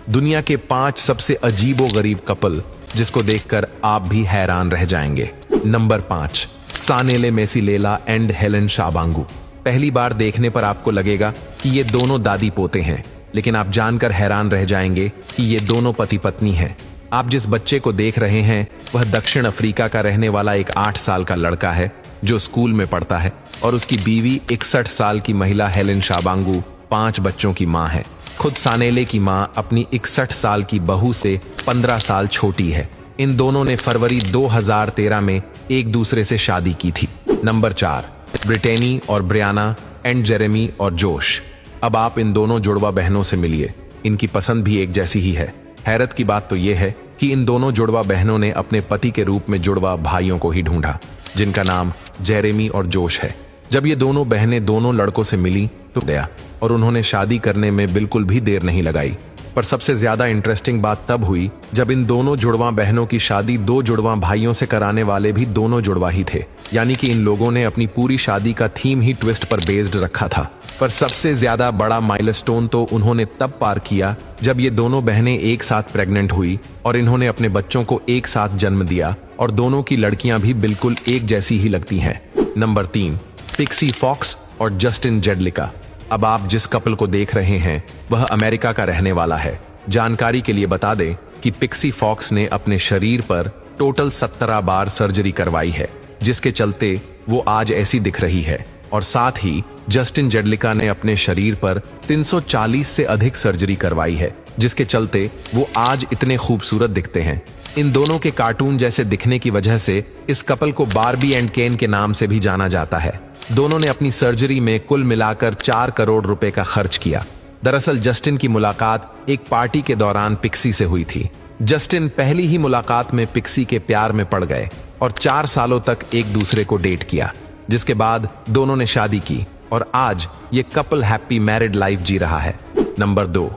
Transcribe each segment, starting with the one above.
दुनिया के 5 सबसे अजीबोगरीब कपल जिसको देखकर आप भी हैरान रह जाएंगे। Number 5, Sanele Masilela and Helen Shabangu. पहली बार देखने पर आपको लगेगा कि ये दोनों दादी पोते हैं, लेकिन आप जानकर हैरान रह जाएंगे कि ये दोनों पति पत्नी हैं। आप जिस बच्चे को देख रहे हैं वह दक्षिण अफ्रीका का रहने वाला एक 8 साल का लड़का है जो स्कूल में पढ़ता है, और उसकी बीवी 61 साल की महिला हेलेन शाबांगू 5 बच्चों की मां है। खुद सानेले की मां अपनी 61 साल की बहू से 15 साल छोटी है। इन दोनों ने फरवरी 2013 में एक दूसरे से शादी की थी। नंबर 4, ब्रिटेनी और ब्रियाना एंड जेरेमी और जोश। अब आप इन दोनों जुड़वा बहनों से मिलिए, इनकी पसंद भी एक जैसी ही है। हैरत की बात तो यह है कि इन दोनों जुड़वा बहनों ने अपने पति के रूप में जुड़वा भाइयों को ही ढूंढा, जिनका नाम जेरेमी और जोश है। जब ये दोनों बहनें दोनों लड़कों से मिली तो गया, और उन्होंने शादी करने में बिल्कुल भी देर नहीं लगाई। पर सबसे ज्यादा इंटरेस्टिंग बात तब हुई जब इन दोनों जुड़वा बहनों की शादी 2 जुड़वा भाइयों से कराने वाले भी दोनों जुड़वा ही थे। यानी कि इन लोगों ने अपनी पूरी शादी का थीम ही ट्विस्ट पर बेस्ड रखा था। पर सबसे ज्यादा बड़ा माइलस्टोन तो उन्होंने तब पार किया जब ये दोनों बहनें एक साथ प्रेग्नेंट हुई और इन्होंने अपने बच्चों को एक साथ जन्म दिया, और दोनों की लड़कियां भी बिल्कुल एक जैसी ही लगती हैं। नंबर 3, पिक्सी फॉक्स और जस्टिन जेडलिका। अब आप जिस कपल को देख रहे हैं वह अमेरिका का रहने वाला है। जानकारी के लिए बता दें कि पिक्सी फॉक्स ने अपने शरीर पर टोटल 17 बार सर्जरी करवाई है, जिसके चलते वो आज ऐसी दिख रही है। और साथ ही जस्टिन जेडलिका ने अपने शरीर पर 340 से अधिक सर्जरी करवाई है, जिसके चलते वो आज इतने खूबसूरत दिखते हैं। इन दोनों के कार्टून जैसे दिखने की वजह से इस कपल को बार्बी एंड केन के नाम से भी जाना जाता है। दोनों ने अपनी सर्जरी में कुल मिलाकर 4 करोड़ रुपए का खर्च किया। दरअसल जस्टिन की मुलाकात एक पार्टी के दौरान पिक्सी से हुई थी। जस्टिन पहली ही मुलाकात में पिक्सी के प्यार में पड़ गए और 4 सालों तक एक दूसरे को डेट किया, जिसके बाद दोनों ने शादी की और आज ये कपल हैप्पी मैरिड लाइफ जी रहा है। Number 2,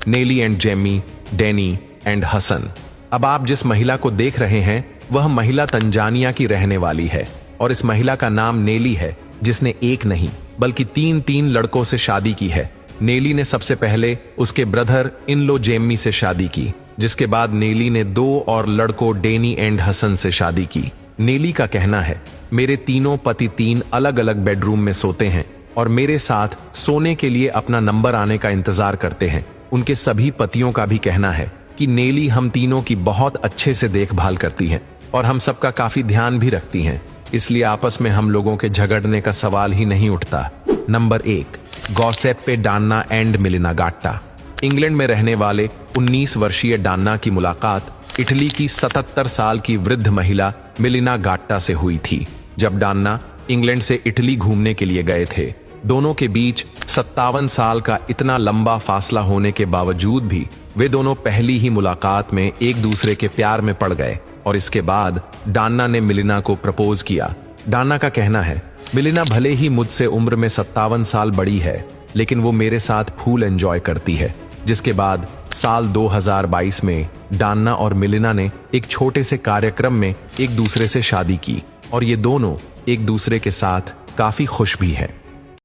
Nelly and Jamie, Danny and Hasan. अब आप जिस महिला को देख रहे हैं वह महिला तंजानिया की रहने वाली है, और इस महिला का नाम नेली है, जिसने एक नहीं बल्कि 3 लड़कों से शादी की है। नेली ने सबसे पहले उसके ब्रदर इनलो जेमी से शादी की, जिसके बाद नेली ने 2 और लड़कों डेनी एंड हसन से शादी की। नेली का कहना है, मेरे तीनों पति 3 अलग अलग बेडरूम में सोते हैं और मेरे साथ सोने के लिए अपना नंबर आने का इंतजार करते हैं। उनके सभी पतियों का भी कहना है कि नेली हम तीनों की बहुत अच्छे से देखभाल करती हैं और हम सबका काफी ध्यान भी रखती हैं, इसलिए आपस में हम लोगों के झगड़ने का सवाल ही नहीं उठता। Number 1, Giuseppe Danna and Milena Gatta. England में रहने वाले 19 वर्षीय डान्ना की मुलाकात इटली की 77 साल की वृद्ध महिला मिलिना गाट्टा से हुई थी। जब डान्ना इंग्लैंड से इटली घूमने के लिए गए थे, दोनों के बीच 57 साल का इतना लंबा फासला होने के बावजूद भी वे दोनों पहली ही मुलाकात में एक दूसरे के प्यार में पड़ गए, और इसके बाद डान्ना ने मिलिना को प्रपोज किया। डान्ना का कहना है, मिलिना भले ही मुझसे उम्र में 57 साल बड़ी है, लेकिन वो मेरे साथ फूल एंजॉय करती है। जिसके बाद साल 2022 में डान्ना और मिलिना ने एक छोटे से कार्यक्रम में एक दूसरे से शादी की, और ये दोनों एक दूसरे के साथ काफी खुश भी हैं।